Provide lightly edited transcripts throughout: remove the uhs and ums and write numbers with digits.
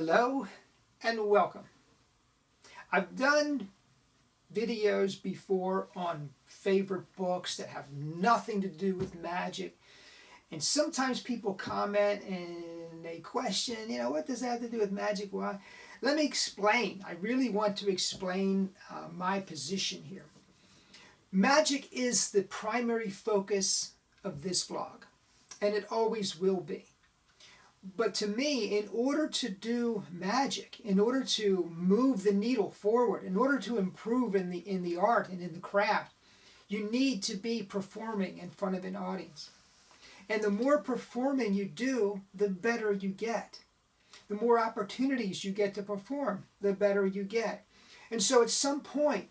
Hello and welcome. I've done videos before on favorite books that have nothing to do with magic, and sometimes people comment and they question, what does that have to do with magic? Why? Let me explain. I really want to explain my position here. Magic is the primary focus of this vlog, and it always will be. But to me, in order to do magic, in order to move the needle forward, in order to improve in the art and in the craft, you need to be performing in front of an audience. And the more performing you do, the better you get. The more opportunities you get to perform, the better you get. And so at some point,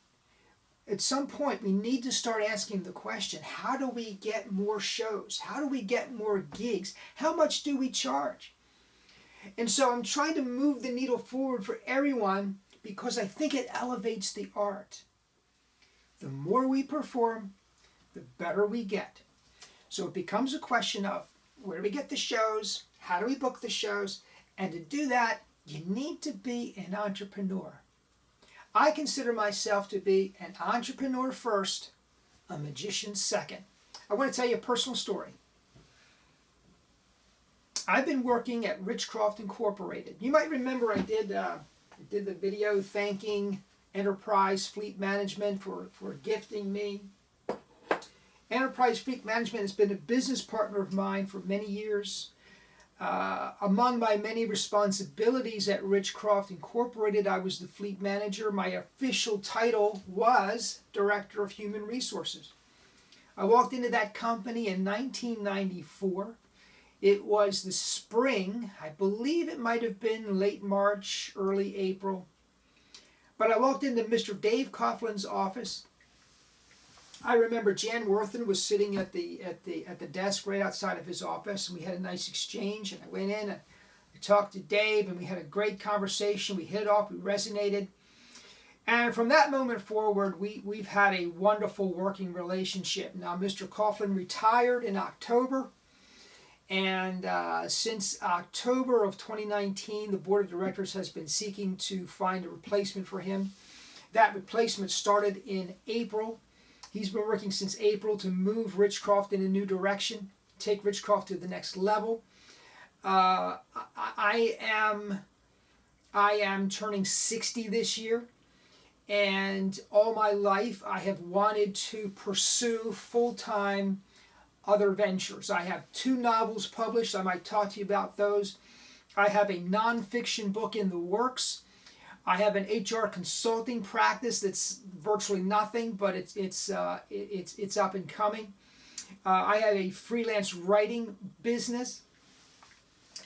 we need to start asking the question, how do we get more shows? How do we get more gigs? How much do we charge? And so I'm trying to move the needle forward for everyone because I think it elevates the art. The more we perform, the better we get. So it becomes a question of, where do we get the shows? How do we book the shows? And to do that, you need to be an entrepreneur. I consider myself to be an entrepreneur first, a magician second. I want to tell you a personal story. I've been working at Richcroft Incorporated. You might remember I did the video thanking Enterprise Fleet Management for gifting me. Enterprise Fleet Management has been a business partner of mine for many years. Among my many responsibilities at Richcroft Incorporated, I was the fleet manager. My official title was Director of Human Resources. I walked into that company in 1994. It was the spring. I believe it might have been late March, early April. But I walked into Mr. Dave Coughlin's office. I remember Jan Worthen was sitting at the desk right outside of his office, and we had a nice exchange. And I went in and I talked to Dave, and we had a great conversation. We hit it off. We resonated. And from that moment forward, we've had a wonderful working relationship. Now, Mr. Coughlin retired in October, and since October of 2019, the board of directors has been seeking to find a replacement for him. That replacement started in April. He's been working since April to move Richcroft in a new direction, take Richcroft to the next level. I am turning 60 this year, and all my life I have wanted to pursue full-time other ventures. I have 2 novels published. I might talk to you about those. I have a nonfiction book in the works. I have an HR consulting practice that's virtually nothing, but it's up and coming. I have a freelance writing business,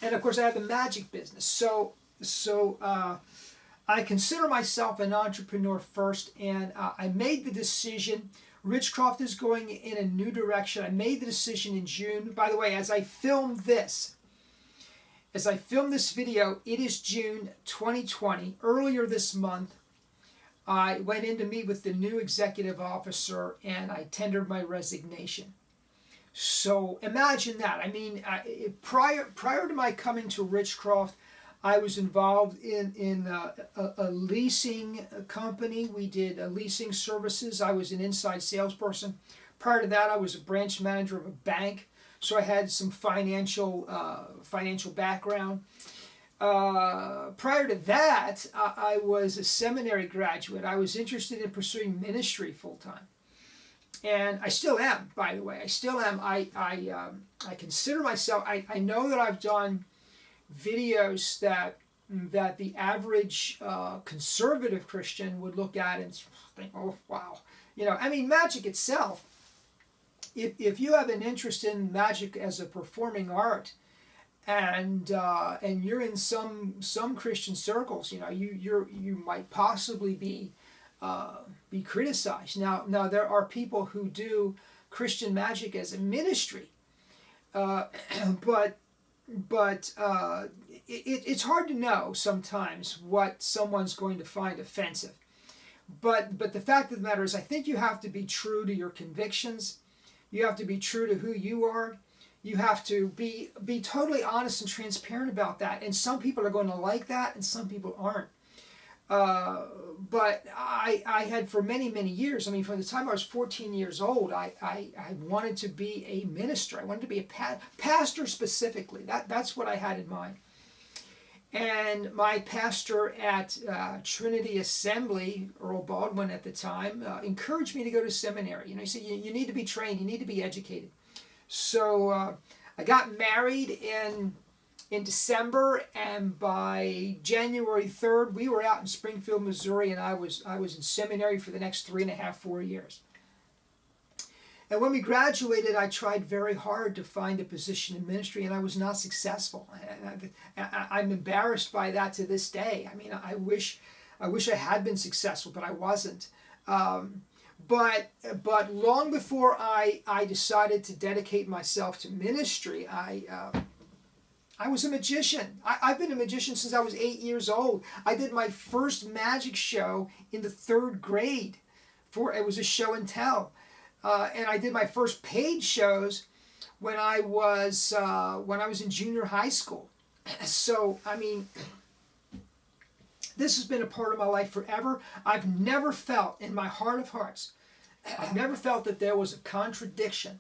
and of course I have the magic business. So I consider myself an entrepreneur first, and I made the decision. Richcroft is going in a new direction. I made the decision in June. By the way, as I film this video, it is June 2020. Earlier this month, I went in to meet with the new executive officer, and I tendered my resignation. So imagine that. I mean, prior to my coming to Richcroft, I was involved in a leasing company. We did leasing services. I was an inside salesperson. Prior to that, I was a branch manager of a bank. So I had some financial background. Prior to that, I was a seminary graduate. I was interested in pursuing ministry full-time. And I still am, by the way. I still am. I consider myself, I know that I've done videos that the average conservative Christian would look at and think, oh, wow. I mean, magic itself, if you have an interest in magic as a performing art, and you're in some Christian circles, you might possibly be criticized. Now there are people who do Christian magic as a ministry, but it's hard to know sometimes what someone's going to find offensive. But the fact of the matter is, I think you have to be true to your convictions. You have to be true to who you are. You have to be totally honest and transparent about that. And some people are going to like that, and some people aren't. But I had for many, many years, I mean, from the time I was 14 years old, I wanted to be a minister. I wanted to be a pastor specifically. That's what I had in mind. And my pastor at Trinity Assembly, Earl Baldwin at the time, encouraged me to go to seminary. You know, he said, you need to be trained, you need to be educated. So I got married in December, and by January 3rd, we were out in Springfield, Missouri, and I was in seminary for the next 3.5, 4 years. And when we graduated, I tried very hard to find a position in ministry, and I was not successful. I'm embarrassed by that to this day. I mean, I wish I had been successful, but I wasn't. But long before I decided to dedicate myself to ministry, I was a magician. I've been a magician since I was 8 years old. I did my first magic show in the 3rd grade. It was a show and tell. And I did my first paid shows when I was in junior high school. So, I mean, this has been a part of my life forever. I've never felt, in my heart of hearts, I've never felt that there was a contradiction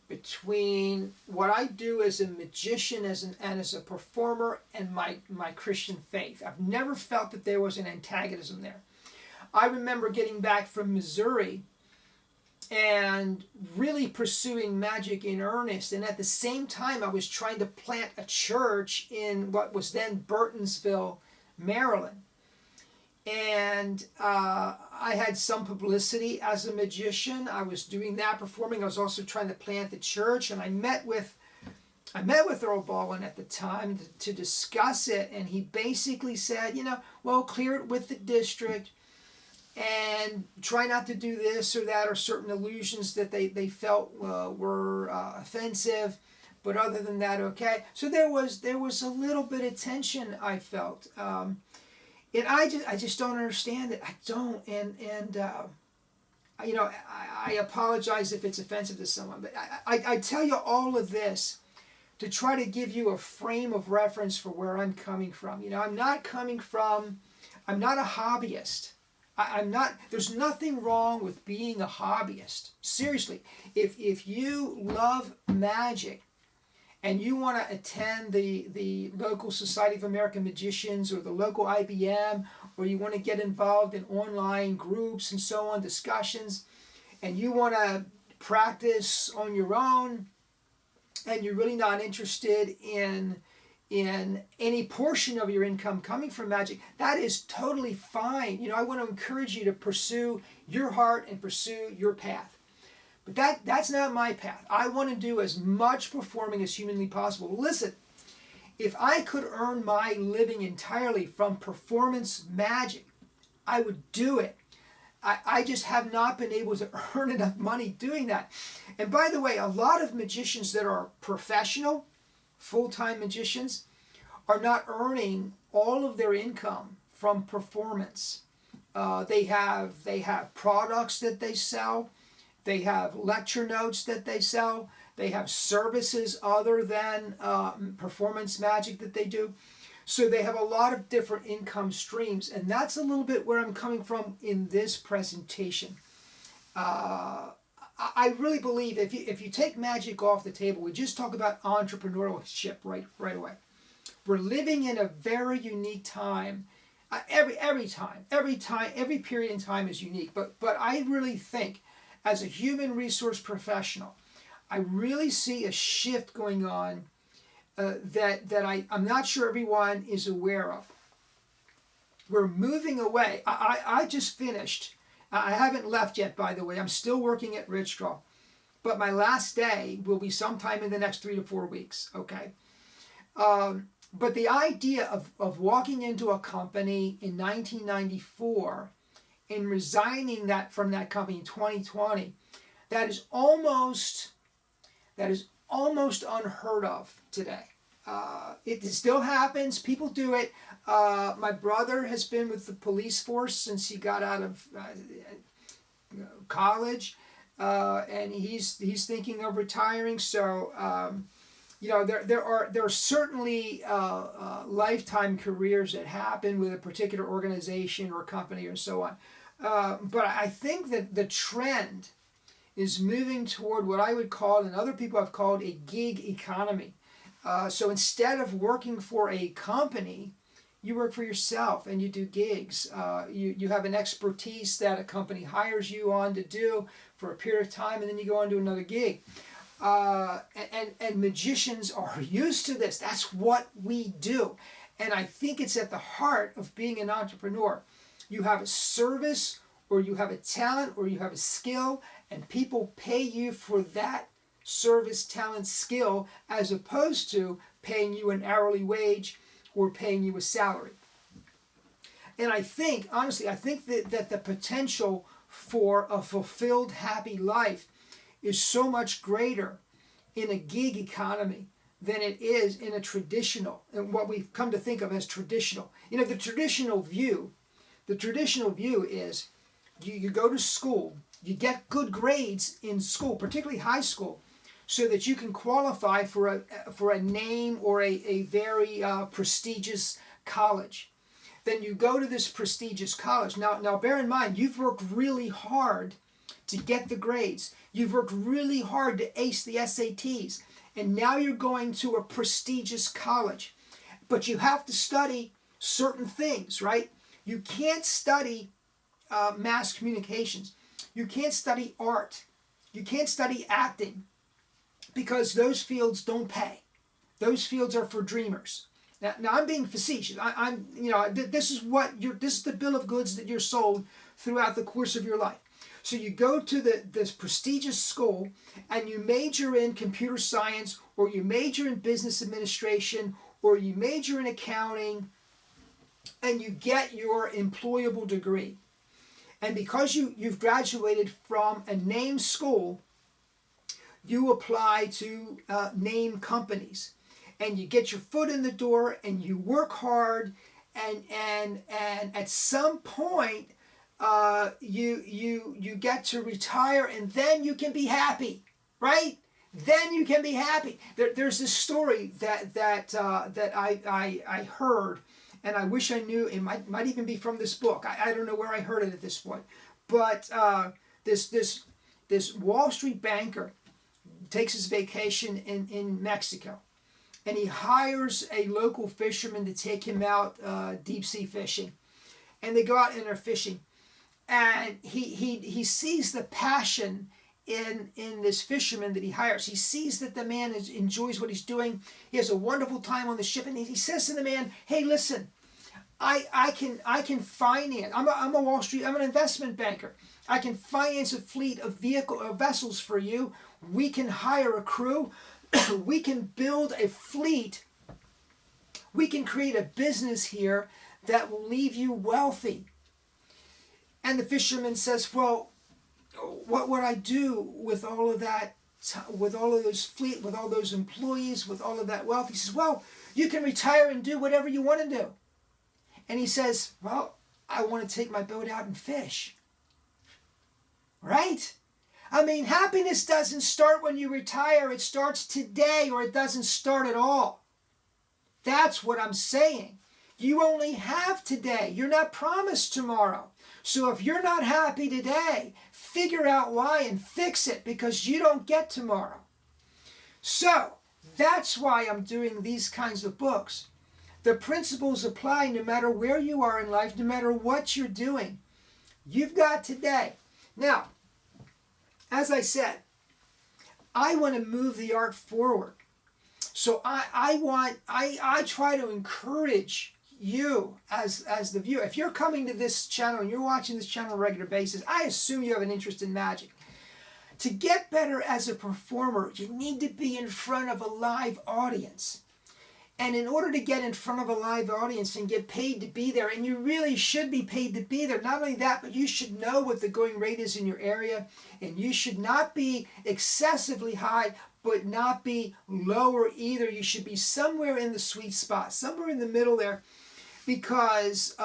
between what I do as a magician and as a performer and my Christian faith. I've never felt that there was an antagonism there. I remember getting back from Missouri and really pursuing magic in earnest. And at the same time, I was trying to plant a church in what was then Burtonsville, Maryland. And I had some publicity as a magician. I was doing that, performing. I was also trying to plant the church. And I met with Earl Baldwin at the time to discuss it. And he basically said, you know, well, clear it with the district, and try not to do this or that or certain allusions that they felt were offensive, but other than that, okay. So there was a little bit of tension I felt, and I just don't understand it. I don't, and you know, I apologize if it's offensive to someone, but I tell you all of this to try to give you a frame of reference for where I'm coming from. You know, I'm not a hobbyist. I'm not. There's nothing wrong with being a hobbyist. Seriously, if you love magic and you want to attend the local Society of American Magicians or the local IBM, or you want to get involved in online groups and so on, discussions, and you want to practice on your own, and you're really not interested in any portion of your income coming from magic, that is totally fine. You know, I want to encourage you to pursue your heart and pursue your path. But that's not my path. I want to do as much performing as humanly possible. Listen, if I could earn my living entirely from performance magic, I would do it. I just have not been able to earn enough money doing that. And by the way, a lot of magicians that are professional, full-time magicians, are not earning all of their income from performance. They have products that they sell. They have lecture notes that they sell. They have services other than performance magic that they do. So they have a lot of different income streams, and that's a little bit where I'm coming from in this presentation. I really believe if you take magic off the table, we just talk about entrepreneurship right away. We're living in a very unique time. Every period in time is unique. But I really think, as a human resource professional, I really see a shift going on that I'm not sure everyone is aware of. We're moving away. I just finished. I haven't left yet, by the way. I'm still working at Richdraw. But my last day will be sometime in the next 3 to 4 weeks, okay? But the idea of walking into a company in 1994 and resigning from that company in 2020, that is almost unheard of today. It still happens. People do it. My brother has been with the police force since he got out of college. and he's thinking of retiring. So there are certainly lifetime careers that happen with a particular organization or company or so on. But I think that the trend is moving toward what I would call, and other people have called, a gig economy. So instead of working for a company, you work for yourself and you do gigs. You have an expertise that a company hires you on to do for a period of time, and then you go on to another gig. And magicians are used to this. That's what we do. And I think it's at the heart of being an entrepreneur. You have a service, or you have a talent, or you have a skill, and people pay you for that service, talent, skill, as opposed to paying you an hourly wage or paying you a salary. And I think, honestly, that the potential for a fulfilled, happy life is so much greater in a gig economy than it is in a traditional, and what we've come to think of as traditional. The traditional view is you go to school, you get good grades in school, particularly high school, so that you can qualify for a name or a very prestigious college. Then you go to this prestigious college. Now bear in mind, you've worked really hard to get the grades. You've worked really hard to ace the SATs. And now you're going to a prestigious college. But you have to study certain things, right? You can't study mass communications. You can't study art. You can't study acting, because those fields don't pay. Those fields are for dreamers. Now I'm being facetious. This is the bill of goods that you're sold throughout the course of your life. So you go to this prestigious school, and you major in computer science, or you major in business administration, or you major in accounting, and you get your employable degree. And because you've graduated from a named school, you apply to name companies, and you get your foot in the door, and you work hard, and at some point you get to retire, and then you can be happy, right? Then you can be happy. There's this story that I heard, and I wish I knew. It might even be from this book. I don't know where I heard it at this point, but this Wall Street banker takes his vacation in Mexico, and he hires a local fisherman to take him out deep sea fishing, and they go out and they're fishing, and he sees the passion in this fisherman that he hires. He sees that the man enjoys what he's doing. He has a wonderful time on the ship, and he says to the man, "Hey, listen, I can finance. I'm an investment banker. I can finance a fleet of vessels for you. We can hire a crew. We can build a fleet. We can create a business here that will leave you wealthy." And the fisherman says, "Well, what would I do with all of that, with all of those fleet, with all those employees, with all of that wealth?" He says, "Well, you can retire and do whatever you want to do." And he says, "Well, I want to take my boat out and fish." Right? I mean, happiness doesn't start when you retire. It starts today, or it doesn't start at all. That's what I'm saying. You only have today. You're not promised tomorrow. So if you're not happy today, figure out why and fix it, because you don't get tomorrow. So that's why I'm doing these kinds of books. The principles apply no matter where you are in life, no matter what you're doing. You've got today. Now, as I said, I want to move the art forward. So I try to encourage you as the viewer. If you're coming to this channel and you're watching this channel on a regular basis, I assume you have an interest in magic. To get better as a performer, you need to be in front of a live audience. And in order to get in front of a live audience and get paid to be there, and you really should be paid to be there, not only that, but you should know what the going rate is in your area, and you should not be excessively high, but not be lower either. You should be somewhere in the sweet spot, somewhere in the middle there, because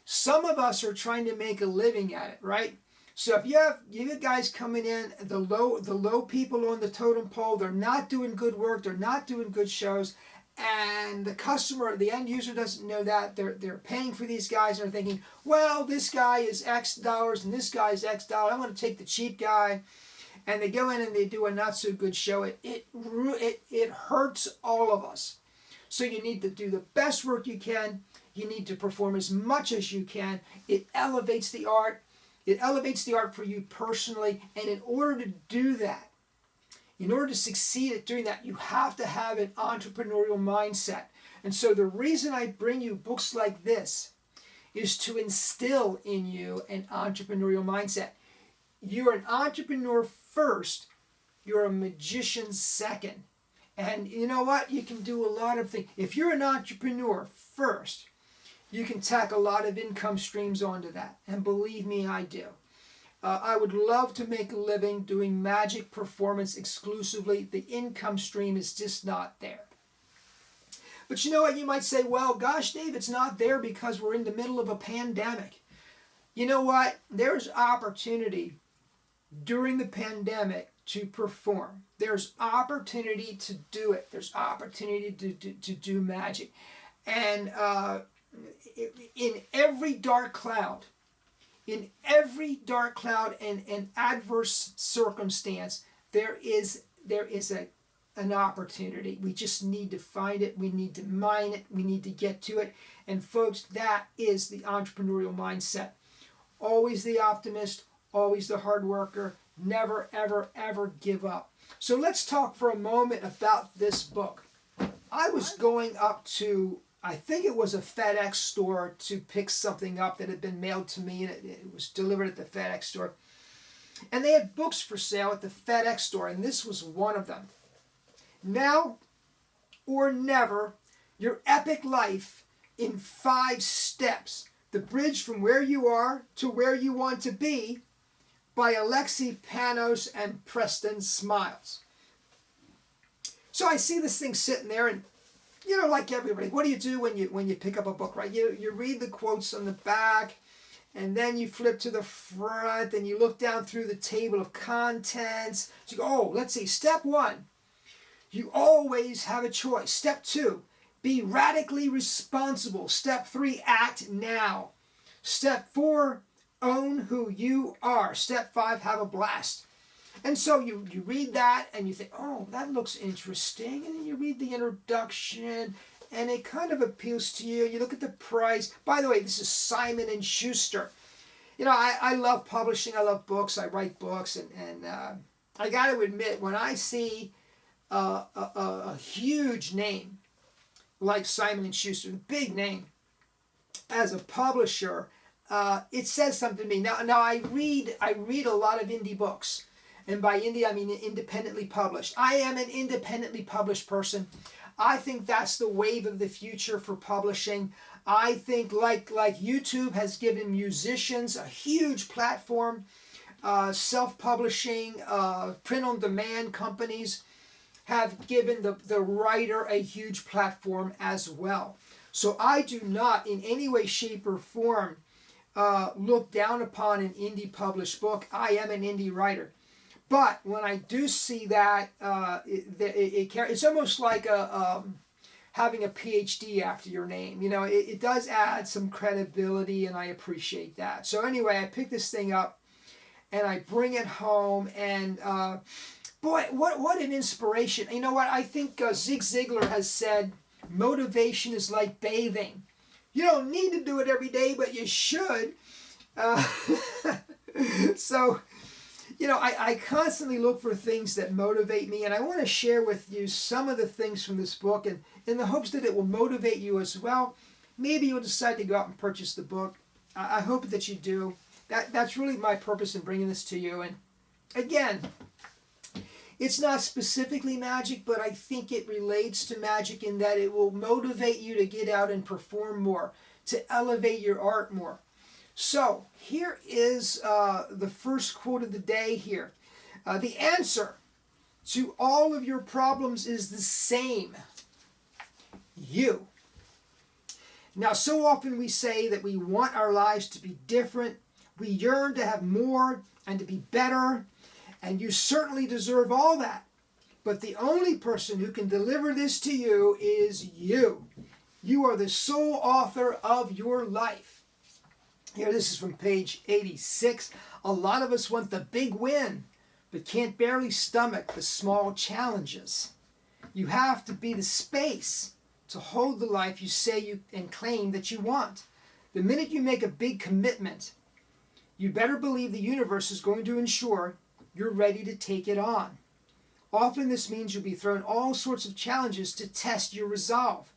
some of us are trying to make a living at it, right? So if you have guys coming in, the low people on the totem pole, they're not doing good work, they're not doing good shows, and the customer, the end user doesn't know that. They're paying for these guys and they're thinking, well, this guy is X dollars and this guy is X dollars. I'm going to take the cheap guy. And they go in and they do a not so good show. It hurts all of us. So you need to do the best work you can. You need to perform as much as you can. It elevates the art. It elevates the art for you personally. And in order to do that, in order to succeed at doing that, you have to have an entrepreneurial mindset. And so the reason I bring you books like this is to instill in you an entrepreneurial mindset. You're an entrepreneur first. You're a magician second. And you know what? You can do a lot of things. If you're an entrepreneur first, you can tack a lot of income streams onto that. And believe me, I do. I would love to make a living doing magic performance exclusively. The income stream is just not there. But you know what? You might say, well, gosh, Dave, it's not there because we're in the middle of a pandemic. You know what? There's opportunity during the pandemic to perform. There's opportunity to do it. There's opportunity to do magic. And in every dark cloud, and adverse circumstance, there is an opportunity. We just need to find it. We need to mine it. We need to get to it. And folks, that is the entrepreneurial mindset. Always the optimist, always the hard worker, never, ever, ever give up. So let's talk for a moment about this book. I was going up to, I think it was a FedEx store to pick something up that had been mailed to me, and it was delivered at the FedEx store. And they had books for sale at the FedEx store, and this was one of them. Now or Never, Your Epic Life in 5 Steps. The Bridge from Where You Are to Where You Want to Be by Alexi Panos and Preston Smiles. So I see this thing sitting there, and you know, like everybody, what do you do when you pick up a book, right? You read the quotes on the back, and then you flip to the front, and you look down through the table of contents. So you go, oh, let's see, step 1, you always have a choice. Step 2, be radically responsible. Step 3, act now. Step 4, own who you are. Step 5, have a blast. And so you read that and you think, oh, that looks interesting. And then you read the introduction and it kind of appeals to you. You look at the price. By the way, this is Simon & Schuster. You know, I love publishing. I love books. I write books. And I got to admit, when I see a huge name like Simon & Schuster, a big name, as a publisher, it says something to me. Now I read a lot of indie books. And by indie, I mean independently published. I am an independently published person. I think that's the wave of the future for publishing. I think like YouTube has given musicians a huge platform, self-publishing, print-on-demand companies have given the writer a huge platform as well. So I do not in any way, shape, or form look down upon an indie published book. I am an indie writer. But when I do see that, it's almost like having a PhD after your name. You know, it does add some credibility, and I appreciate that. So anyway, I pick this thing up, and I bring it home, and boy, what an inspiration. You know what? I think Zig Ziglar has said, motivation is like bathing. You don't need to do it every day, but you should. So... You know, I constantly look for things that motivate me, and I want to share with you some of the things from this book, and in the hopes that it will motivate you as well. Maybe you'll decide to go out and purchase the book. I hope that you do. That's really my purpose in bringing this to you. And again, it's not specifically magic, but I think it relates to magic in that it will motivate you to get out and perform more, to elevate your art more. So here is the first quote of the day here. The answer to all of your problems is the same. You. Now, so often we say that we want our lives to be different. We yearn to have more and to be better, and you certainly deserve all that. But the only person who can deliver this to you is you. You are the sole author of your life. Here, this is from page 86. A lot of us want the big win, but can't barely stomach the small challenges. You have to be the space to hold the life you say you and claim that you want. The minute you make a big commitment, you better believe the universe is going to ensure you're ready to take it on. Often this means you'll be thrown all sorts of challenges to test your resolve.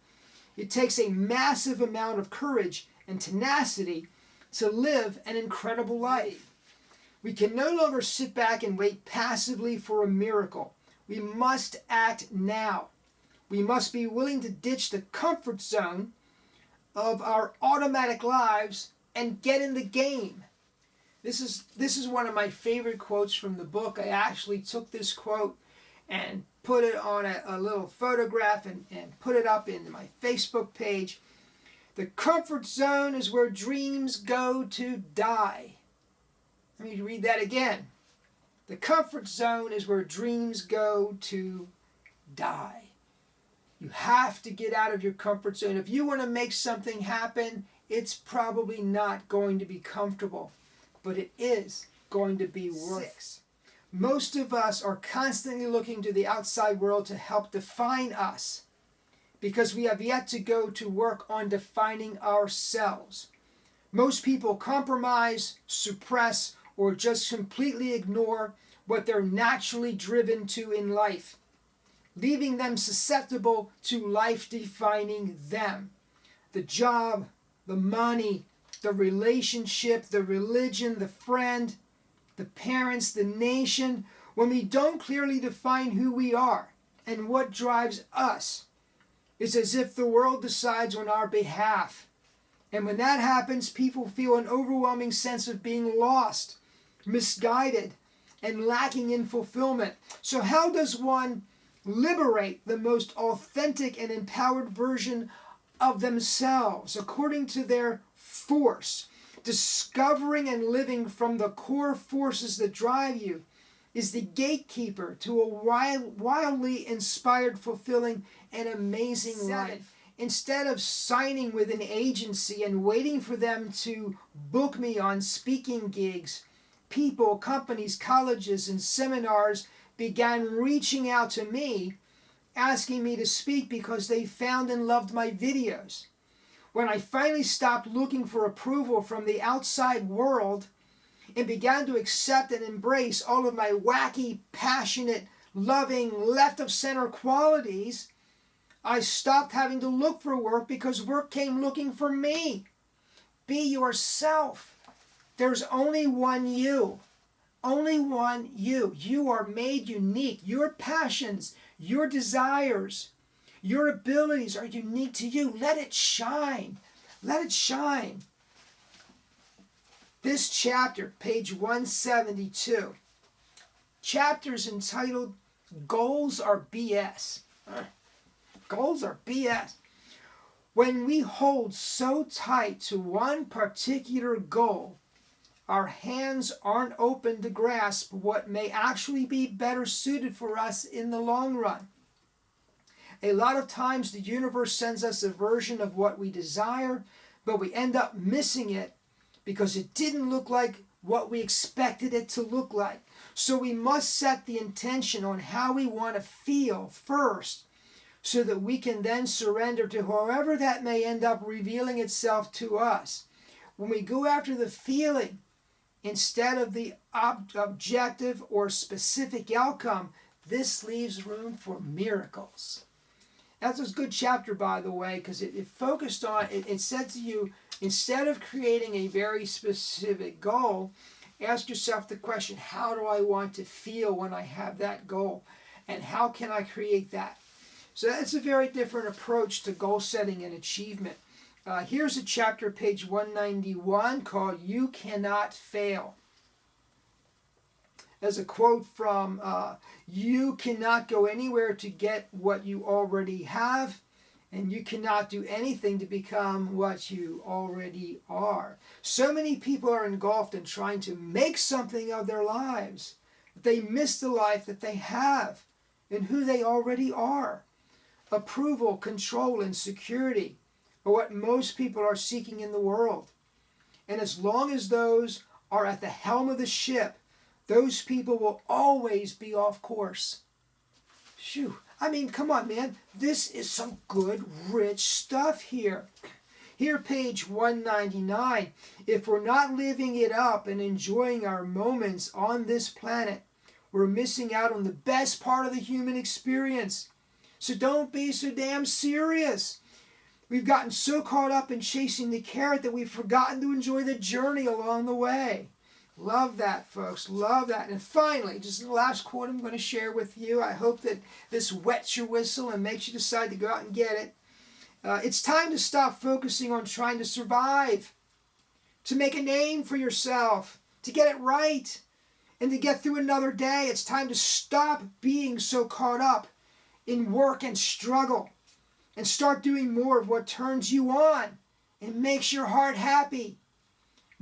It takes a massive amount of courage and tenacity to live an incredible life. We can no longer sit back and wait passively for a miracle. We must act now. We must be willing to ditch the comfort zone of our automatic lives and get in the game. This is one of my favorite quotes from the book. I actually took this quote and put it on a little photograph and put it up in my Facebook page. The comfort zone is where dreams go to die. Let me read that again. The comfort zone is where dreams go to die. You have to get out of your comfort zone. If you want to make something happen, it's probably not going to be comfortable, but it is going to be worth it. Most of us are constantly looking to the outside world to help define us because we have yet to go to work on defining ourselves. Most people compromise, suppress, or just completely ignore what they're naturally driven to in life, leaving them susceptible to life defining them. The job, the money, the relationship, the religion, the friend, the parents, the nation. When we don't clearly define who we are and what drives us, it's as if the world decides on our behalf. And when that happens, people feel an overwhelming sense of being lost, misguided, and lacking in fulfillment. So how does one liberate the most authentic and empowered version of themselves according to their force? Discovering and living from the core forces that drive you is the gatekeeper to a wildly inspired, fulfilling, and amazing life. Instead of signing with an agency and waiting for them to book me on speaking gigs, people, companies, colleges, and seminars began reaching out to me, asking me to speak because they found and loved my videos. When I finally stopped looking for approval from the outside world and began to accept and embrace all of my wacky, passionate, loving, left-of-center qualities, I stopped having to look for work because work came looking for me. Be yourself. There's only one you. Only one you. You are made unique. Your passions, your desires, your abilities are unique to you. Let it shine. Let it shine. This chapter, page 172, chapter is entitled Goals Are BS. Goals are BS. When we hold so tight to one particular goal, our hands aren't open to grasp what may actually be better suited for us in the long run. A lot of times the universe sends us a version of what we desire, but we end up missing it because it didn't look like what we expected it to look like. So we must set the intention on how we want to feel first, so that we can then surrender to however that may end up revealing itself to us. When we go after the feeling instead of the objective or specific outcome, this leaves room for miracles. That's a good chapter, by the way, because it focused on, it said to you, instead of creating a very specific goal, ask yourself the question, how do I want to feel when I have that goal? And how can I create that? So that's a very different approach to goal setting and achievement. Here's a chapter, page 191, called You Cannot Fail. There's a quote from, you cannot go anywhere to get what you already have, And you cannot do anything to become what you already are. So many people are engulfed in trying to make something of their lives that they miss the life that they have and who they already are. Approval, control, and security are what most people are seeking in the world. And as long as those are at the helm of the ship, those people will always be off course. Phew. I mean, come on, man. This is some good, rich stuff here. Here, page 199. If we're not living it up and enjoying our moments on this planet, we're missing out on the best part of the human experience. So don't be so damn serious. We've gotten so caught up in chasing the carrot that we've forgotten to enjoy the journey along the way. Love that, folks. Love that. And finally, just the last quote I'm going to share with you. I hope that this wets your whistle and makes you decide to go out and get it. It's time to stop focusing on trying to survive, to make a name for yourself, to get it right, and to get through another day. It's time to stop being so caught up in work and struggle and start doing more of what turns you on and makes your heart happy.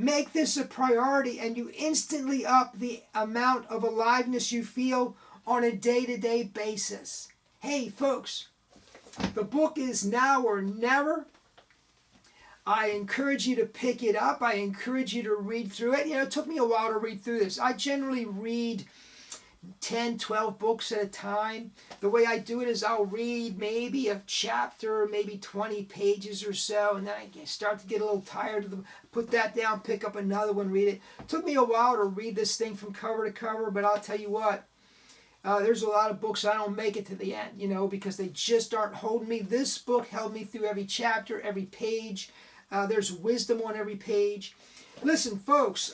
Make this a priority and you instantly up the amount of aliveness you feel on a day-to-day basis. Hey, folks, the book is Now or Never. I encourage you to pick it up. I encourage you to read through it. You know, it took me a while to read through this. I generally read 10, 12 books at a time. The way I do it is I'll read maybe a chapter, maybe 20 pages or so, and then I start to get a little tired of them. Put that down, pick up another one, read it. It took me a while to read this thing from cover to cover, but I'll tell you what, there's a lot of books I don't make it to the end, you know, because they just aren't holding me. This book held me through every chapter, every page. There's wisdom on every page. Listen, folks,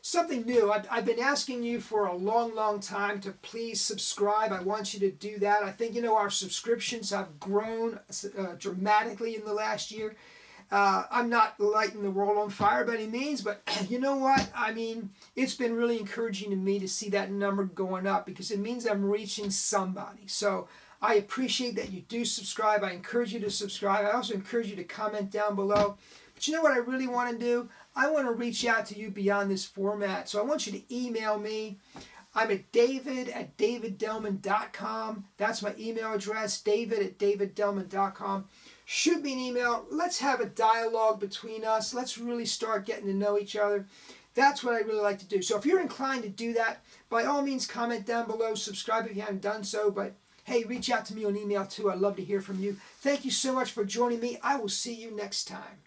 something new. I've been asking you for a long, long time to please subscribe. I want you to do that. I think, you know, our subscriptions have grown dramatically in the last year. I'm not lighting the world on fire by any means, but you know what? I mean, it's been really encouraging to me to see that number going up because it means I'm reaching somebody. So I appreciate that you do subscribe. I encourage you to subscribe. I also encourage you to comment down below. But you know what I really want to do? I want to reach out to you beyond this format. So I want you to email me. I'm at david@daviddellman.com. That's my email address, david@daviddellman.com. Shoot me an email. Let's have a dialogue between us. Let's really start getting to know each other. That's what I really like to do. So if you're inclined to do that, by all means, comment down below. Subscribe if you haven't done so. But hey, reach out to me on email too. I'd love to hear from you. Thank you so much for joining me. I will see you next time.